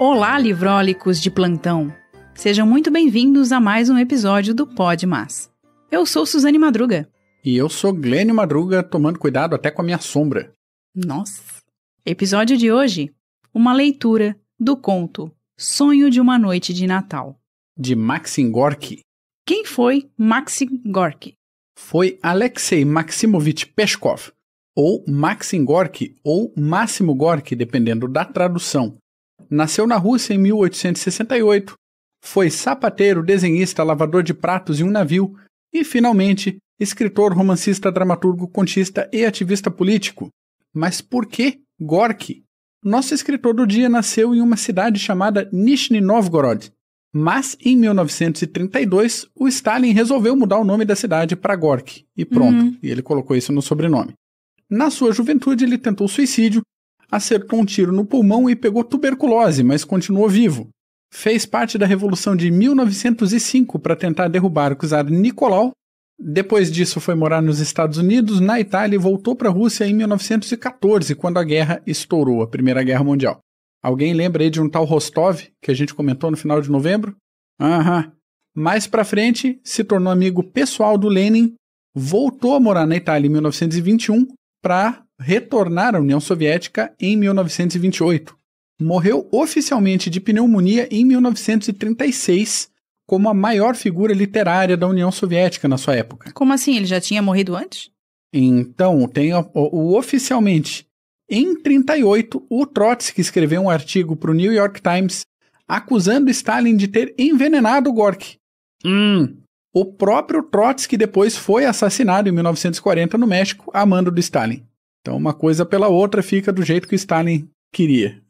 Olá, livrólicos de plantão! Sejam muito bem-vindos a mais um episódio do Pod Mas. Eu sou Suzane Madruga. E eu sou Glênio Madruga, tomando cuidado até com a minha sombra. Nossa! Episódio de hoje, uma leitura do conto Sonho de uma Noite de Natal. De Maxim Gorky. Quem foi Maxim Gorky? Foi Alexei Maximovich Peshkov, ou Maxim Gorky, ou Máximo Gorky, dependendo da tradução. Nasceu na Rússia em 1868, foi sapateiro, desenhista, lavador de pratos em um navio e, finalmente, escritor, romancista, dramaturgo, contista e ativista político. Mas por que Gorky? Nosso escritor do dia nasceu em uma cidade chamada Nizhny Novgorod, mas em 1932 o Stalin resolveu mudar o nome da cidade para Gorky, e pronto, e ele colocou isso no sobrenome. Na sua juventude ele tentou suicídio, acertou um tiro no pulmão e pegou tuberculose, mas continuou vivo. Fez parte da Revolução de 1905 para tentar derrubar o czar Nicolau. Depois disso foi morar nos Estados Unidos, na Itália e voltou para a Rússia em 1914, quando a guerra estourou, a Primeira Guerra Mundial. Alguém lembra aí de um tal Rostov, que a gente comentou no final de novembro? Mais pra frente, se tornou amigo pessoal do Lenin, voltou a morar na Itália em 1921 para retornar à União Soviética em 1928. Morreu oficialmente de pneumonia em 1936, como a maior figura literária da União Soviética na sua época. Como assim? Ele já tinha morrido antes? Então, tem o oficialmente. Em 1938, o Trotsky escreveu um artigo para o New York Times acusando Stalin de ter envenenado Gorky. O próprio Trotsky depois foi assassinado em 1940 no México a mando do Stalin. Então, uma coisa pela outra fica do jeito que o Stalin queria.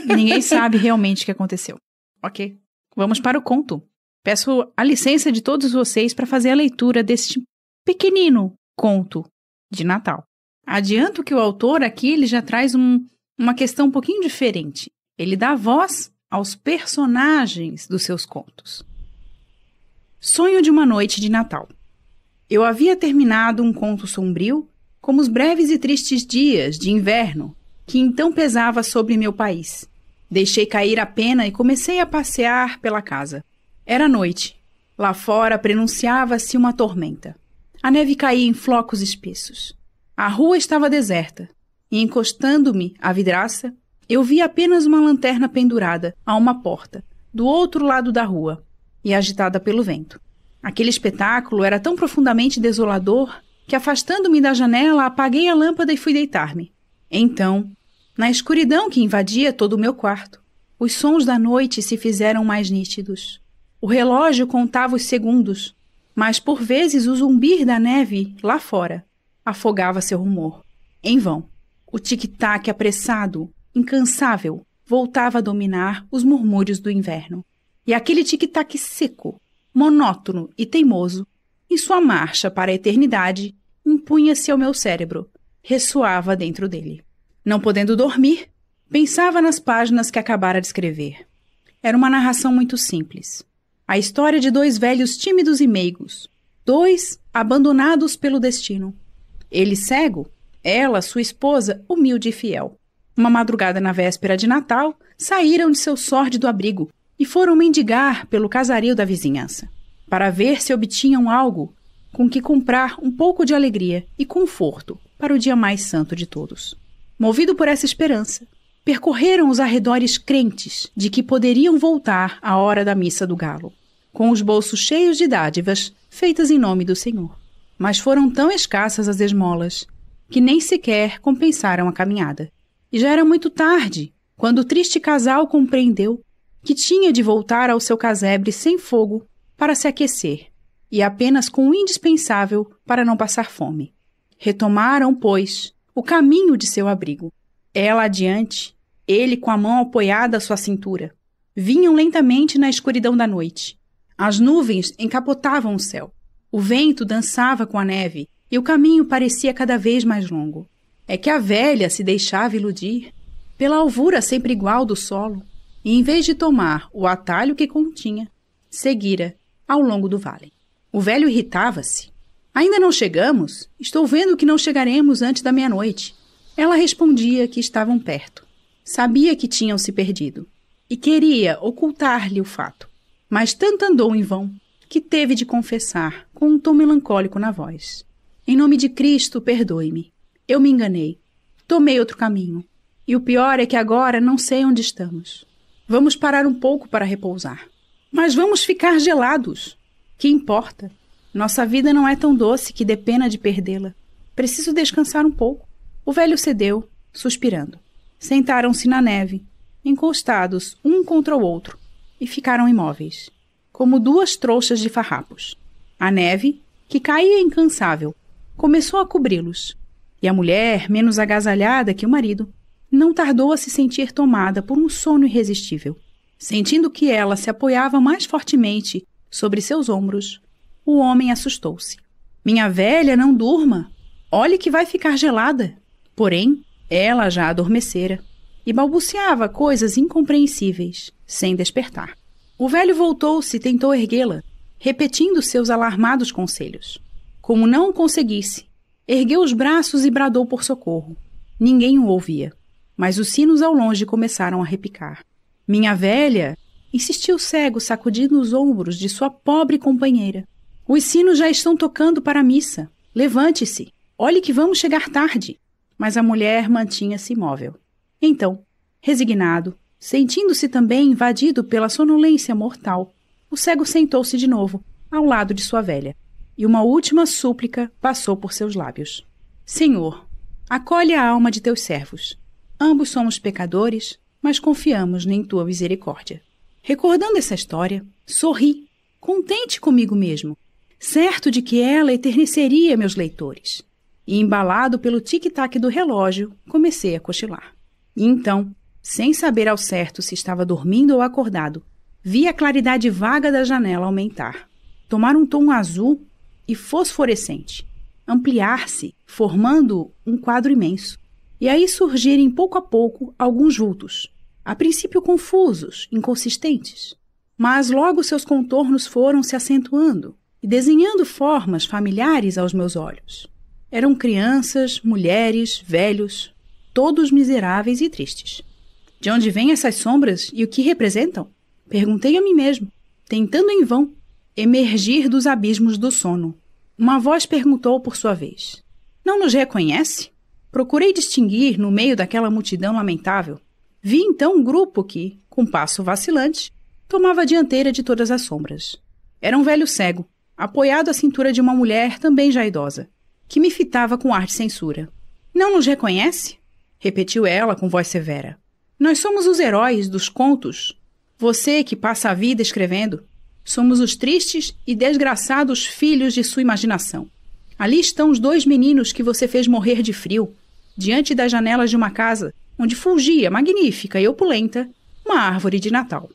Ninguém sabe realmente o que aconteceu. Ok, vamos para o conto. Peço a licença de todos vocês para fazer a leitura deste pequenino conto de Natal. Adianto que o autor aqui ele já traz uma questão um pouquinho diferente. Ele dá voz aos personagens dos seus contos. Sonho de uma Noite de Natal. Eu havia terminado um conto sombrio, como os breves e tristes dias de inverno que então pesava sobre meu país. Deixei cair a pena e comecei a passear pela casa. Era noite. Lá fora prenunciava-se uma tormenta. A neve caía em flocos espessos. A rua estava deserta, e encostando-me à vidraça, eu vi apenas uma lanterna pendurada a uma porta, do outro lado da rua, e agitada pelo vento. Aquele espetáculo era tão profundamente desolador que, afastando-me da janela, apaguei a lâmpada e fui deitar-me. Então, na escuridão que invadia todo o meu quarto, os sons da noite se fizeram mais nítidos. O relógio contava os segundos, mas por vezes o zumbir da neve lá fora afogava seu rumor. Em vão. O tic-tac apressado, incansável, voltava a dominar os murmúrios do inverno. E aquele tic-tac seco, monótono e teimoso, em sua marcha para a eternidade, impunha-se ao meu cérebro, ressoava dentro dele. Não podendo dormir, pensava nas páginas que acabara de escrever. Era uma narração muito simples. A história de dois velhos tímidos e meigos, dois abandonados pelo destino. Ele cego, ela, sua esposa, humilde e fiel. Uma madrugada na véspera de Natal, saíram de seu sórdido abrigo e foram mendigar pelo casario da vizinhança, para ver se obtinham algo com que comprar um pouco de alegria e conforto para o dia mais santo de todos. Movido por essa esperança, percorreram os arredores crentes de que poderiam voltar à hora da missa do galo, com os bolsos cheios de dádivas feitas em nome do Senhor. Mas foram tão escassas as esmolas que nem sequer compensaram a caminhada. E já era muito tarde, quando o triste casal compreendeu que tinha de voltar ao seu casebre sem fogo para se aquecer, e apenas com o indispensável para não passar fome. Retomaram, pois, o caminho de seu abrigo. Ela adiante, ele com a mão apoiada à sua cintura. Vinham lentamente na escuridão da noite. As nuvens encapotavam o céu. O vento dançava com a neve e o caminho parecia cada vez mais longo. É que a velha se deixava iludir pela alvura sempre igual do solo e, em vez de tomar o atalho que continha, seguira ao longo do vale. O velho irritava-se. Ainda não chegamos? Estou vendo que não chegaremos antes da meia-noite. Ela respondia que estavam perto. Sabia que tinham se perdido. e queria ocultar-lhe o fato. Mas tanto andou em vão que teve de confessar com um tom melancólico na voz: em nome de Cristo, perdoe-me. Eu me enganei. Tomei outro caminho. E o pior é que agora não sei onde estamos. Vamos parar um pouco para repousar. Mas vamos ficar gelados. Que importa? Nossa vida não é tão doce que dê pena de perdê-la. Preciso descansar um pouco. O velho cedeu, suspirando. Sentaram-se na neve, encostados um contra o outro, e ficaram imóveis, como duas trouxas de farrapos. A neve, que caía incansável, começou a cobri-los, e a mulher, menos agasalhada que o marido, não tardou a se sentir tomada por um sono irresistível. Sentindo que ela se apoiava mais fortemente sobre seus ombros, o homem assustou-se. Minha velha, não durma. Olhe que vai ficar gelada. Porém, ela já adormecera e balbuciava coisas incompreensíveis, sem despertar. O velho voltou-se e tentou erguê-la, repetindo seus alarmados conselhos. Como não o conseguisse, ergueu os braços e bradou por socorro. Ninguém o ouvia, mas os sinos ao longe começaram a repicar. Minha velha, insistiu o cego, sacudindo os ombros de sua pobre companheira. Os sinos já estão tocando para a missa. Levante-se. Olhe que vamos chegar tarde. Mas a mulher mantinha-se imóvel. Então, resignado, sentindo-se também invadido pela sonolência mortal, o cego sentou-se de novo, ao lado de sua velha, e uma última súplica passou por seus lábios. Senhor, acolhe a alma de teus servos. Ambos somos pecadores, mas confiamos em tua misericórdia. Recordando essa história, sorri, contente comigo mesmo, certo de que ela eterneceria meus leitores. E, embalado pelo tic-tac do relógio, comecei a cochilar. E então, sem saber ao certo se estava dormindo ou acordado, vi a claridade vaga da janela aumentar, tomar um tom azul e fosforescente, ampliar-se, formando um quadro imenso, e aí surgirem pouco a pouco alguns vultos, a princípio confusos, inconsistentes, mas logo seus contornos foram se acentuando e desenhando formas familiares aos meus olhos. Eram crianças, mulheres, velhos, todos miseráveis e tristes. De onde vêm essas sombras e o que representam? Perguntei a mim mesmo, tentando em vão emergir dos abismos do sono. Uma voz perguntou por sua vez: não nos reconhece? Procurei distinguir no meio daquela multidão lamentável. Vi então um grupo que, com passo vacilante, tomava a dianteira de todas as sombras. Era um velho cego, apoiado à cintura de uma mulher também já idosa, que me fitava com ar de censura. Não nos reconhece? Repetiu ela com voz severa. Nós somos os heróis dos contos. Você que passa a vida escrevendo. Somos os tristes e desgraçados filhos de sua imaginação. Ali estão os dois meninos que você fez morrer de frio, diante das janelas de uma casa onde fulgia, magnífica e opulenta, uma árvore de Natal.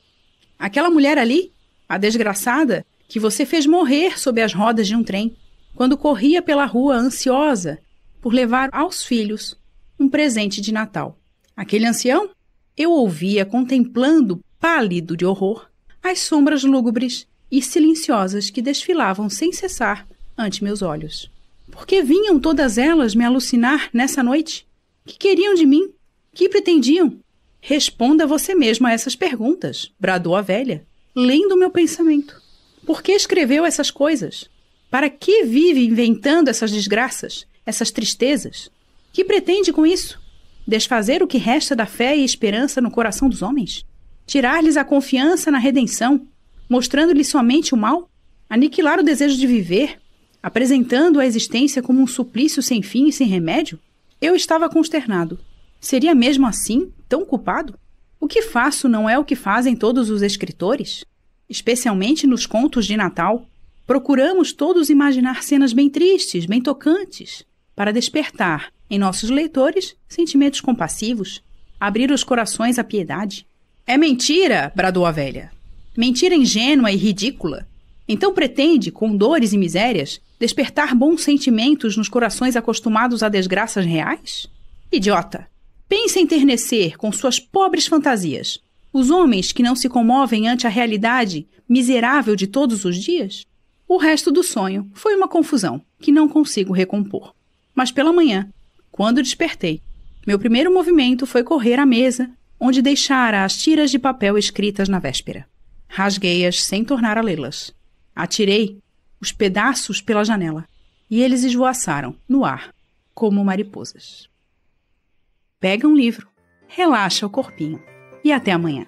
Aquela mulher ali, a desgraçada, que você fez morrer sob as rodas de um trem, quando corria pela rua ansiosa por levar aos filhos um presente de Natal. Aquele ancião? Eu ouvia contemplando, pálido de horror, as sombras lúgubres e silenciosas que desfilavam sem cessar ante meus olhos. Por que vinham todas elas me alucinar nessa noite? Que queriam de mim? Que pretendiam? Responda você mesmo a essas perguntas, bradou a velha, lendo o meu pensamento. Por que escreveu essas coisas? Para que vive inventando essas desgraças, essas tristezas? Que pretende com isso? Desfazer o que resta da fé e esperança no coração dos homens? Tirar-lhes a confiança na redenção, mostrando-lhes somente o mal? Aniquilar o desejo de viver, apresentando a existência como um suplício sem fim e sem remédio? Eu estava consternado. Seria mesmo assim, tão culpado? O que faço não é o que fazem todos os escritores? Especialmente nos contos de Natal, procuramos todos imaginar cenas bem tristes, bem tocantes, para despertar em nossos leitores sentimentos compassivos, abrir os corações à piedade. É mentira, bradou a velha. Mentira ingênua e ridícula. Então pretende, com dores e misérias, despertar bons sentimentos nos corações acostumados a desgraças reais? Idiota! Pensa em enternecer com suas pobres fantasias os homens que não se comovem ante a realidade miserável de todos os dias? O resto do sonho foi uma confusão que não consigo recompor. Mas pela manhã, quando despertei, meu primeiro movimento foi correr à mesa onde deixara as tiras de papel escritas na véspera. Rasguei-as sem tornar a lê-las. Atirei os pedaços pela janela e eles esvoaçaram no ar, como mariposas. Pega um livro, relaxa o corpinho e até amanhã.